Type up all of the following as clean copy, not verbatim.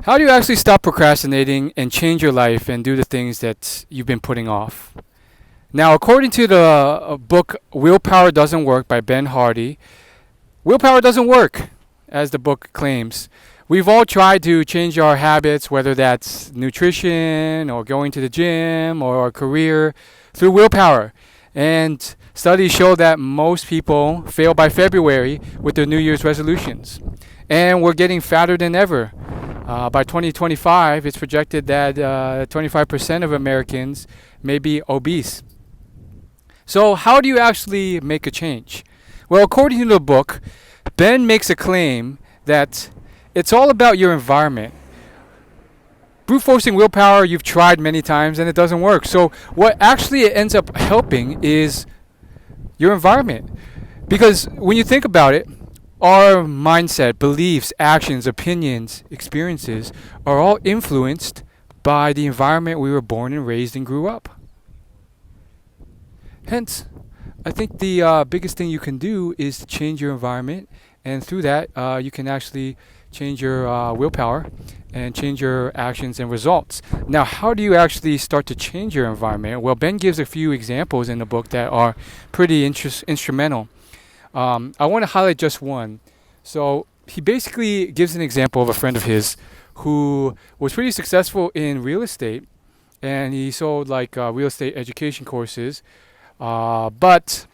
How do you actually stop procrastinating and change your life and do the things that you've been putting off? Now, according to the book Willpower Doesn't Work by Ben Hardy, willpower doesn't work, as the book claims. We've all tried to change our habits, whether that's nutrition or going to the gym or our career, through willpower. And studies show that most people fail by February with their New Year's resolutions. And we're getting fatter than ever. By 2025, it's projected that 25% of Americans may be obese. So, how do you actually make a change? Well, according to the book, Ben makes a claim that it's all about your environment. Brute forcing willpower, you've tried many times and it doesn't work. So, what actually it ends up helping is your environment. Because when you think about it, our mindset, beliefs, actions, opinions, experiences are all influenced by the environment we were born and raised and grew up. Hence, I think the biggest thing you can do is to change your environment, and through that, you can actually change your willpower and change your actions and results. Now, how do you actually start to change your environment? Well, Ben gives a few examples in the book that are pretty instrumental. I want to highlight just one. So he basically gives an example of a friend of his who was pretty successful in real estate, and he sold like real estate education courses, but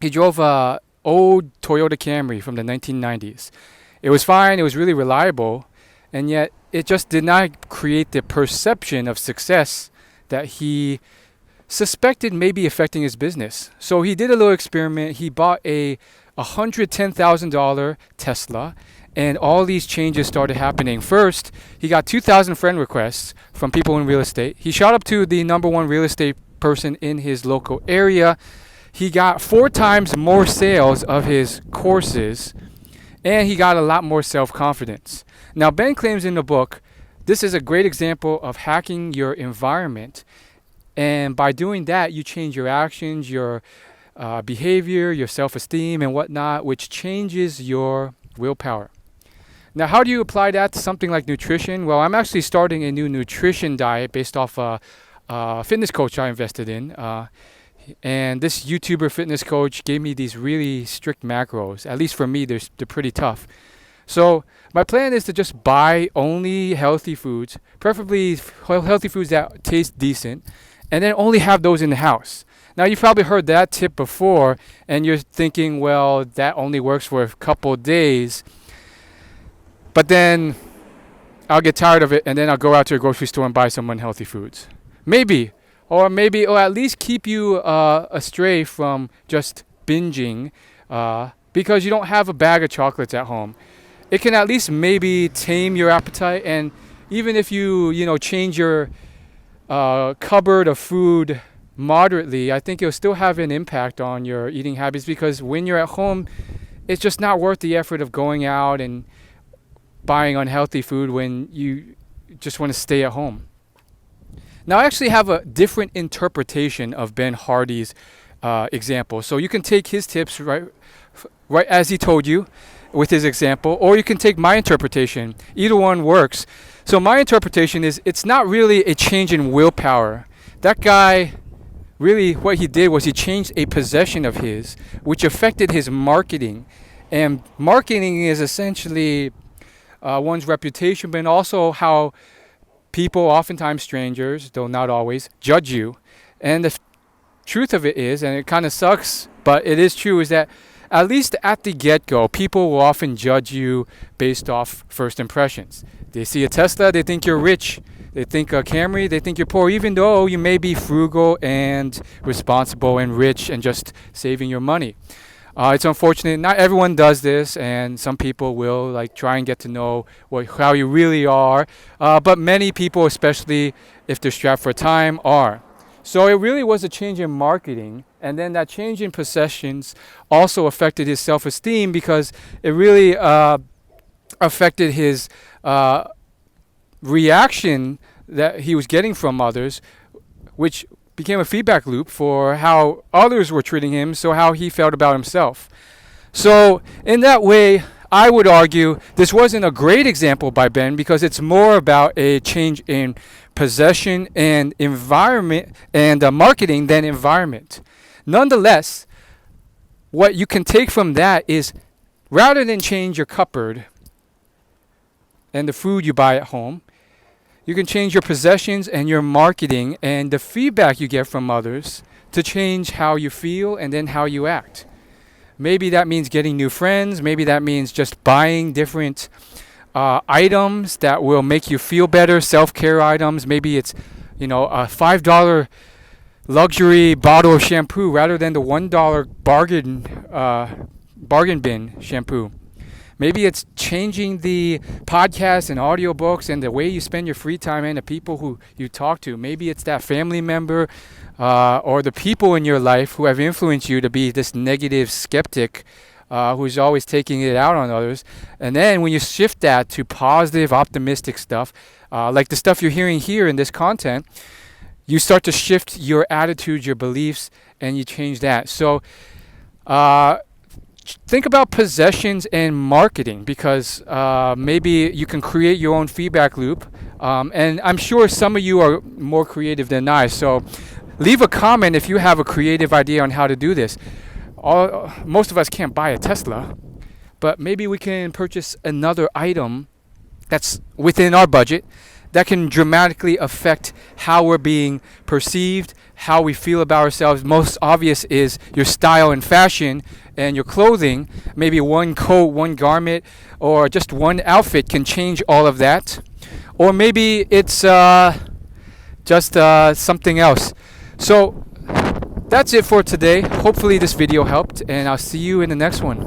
he drove a old Toyota Camry from the 1990s. It was fine, it was really reliable, and yet it just did not create the perception of success that he suspected may be affecting his business. So he did a little experiment. He bought a $110,000 Tesla, and all these changes started happening. First, he got 2,000 friend requests from people in real estate. He shot up to the number one real estate person in his local area. He got 4 times more sales of his courses, and he got a lot more self-confidence. Now, Ben claims in the book, this is a great example of hacking your environment. And by doing that, you change your actions, your behavior, your self-esteem, and whatnot, which changes your willpower. Now, how do you apply that to something like nutrition? Well, I'm actually starting a new nutrition diet based off a fitness coach I invested in. And this YouTuber fitness coach gave me these really strict macros. At least for me, they're pretty tough. So my plan is to just buy only healthy foods, preferably healthy foods that taste decent, and then only have those in the house. Now, you've probably heard that tip before, and you're thinking, well, that only works for a couple days. But then I'll get tired of it, and then I'll go out to a grocery store and buy some unhealthy foods. Maybe, or at least keep you astray from just binging because you don't have a bag of chocolates at home. It can at least maybe tame your appetite, and even if you change your cupboard of food moderately, I think it'll still have an impact on your eating habits, because when you're at home, it's just not worth the effort of going out and buying unhealthy food when you just want to stay at home. Now, I actually have a different interpretation of Ben Hardy's example. So you can take his tips right as he told you with his example, or you can take my interpretation. Either one works. So my interpretation is it's not really a change in willpower. That guy, really what he did was he changed a possession of his, which affected his marketing. And marketing is essentially one's reputation, but also how people, oftentimes strangers, though not always, judge you. And the truth of it is, and it kind of sucks, but it is true, is that at least at the get-go, people will often judge you based off first impressions. They see a Tesla, they think you're rich. They think a Camry, they think you're poor, even though you may be frugal and responsible and rich and just saving your money. It's unfortunate. Not everyone does this, and some people will try and get to know how you really are. But many people, especially if they're strapped for time, are. So it really was a change in marketing, and then that change in possessions also affected his self-esteem, because it really affected his reaction that he was getting from others, which became a feedback loop for how others were treating him, so how he felt about himself. So in that way, I would argue this wasn't a great example by Ben because it's more about a change in possession and environment and marketing than environment. Nonetheless, what you can take from that is rather than change your cupboard and the food you buy at home, you can change your possessions and your marketing and the feedback you get from others to change how you feel and then how you act. Maybe that means getting new friends. Maybe that means just buying different items that will make you feel better, self-care items. Maybe it's, a $5 luxury bottle of shampoo rather than the $1 bargain bin shampoo. Maybe it's changing the podcasts and audiobooks and the way you spend your free time and the people who you talk to. Maybe it's that family member or the people in your life who have influenced you to be this negative skeptic who's always taking it out on others. And then when you shift that to positive, optimistic stuff, like the stuff you're hearing here in this content, you start to shift your attitudes, your beliefs, and you change that. So think about possessions and marketing because maybe you can create your own feedback loop. And I'm sure some of you are more creative than I. So leave a comment if you have a creative idea on how to do this. Most of us can't buy a Tesla, but maybe we can purchase another item that's within our budget that can dramatically affect how we're being perceived, how we feel about ourselves. Most obvious is your style and fashion and your clothing. Maybe one coat, one garment, or just one outfit can change all of that. Or maybe it's just something else. So that's it for today. Hopefully this video helped, and I'll see you in the next one.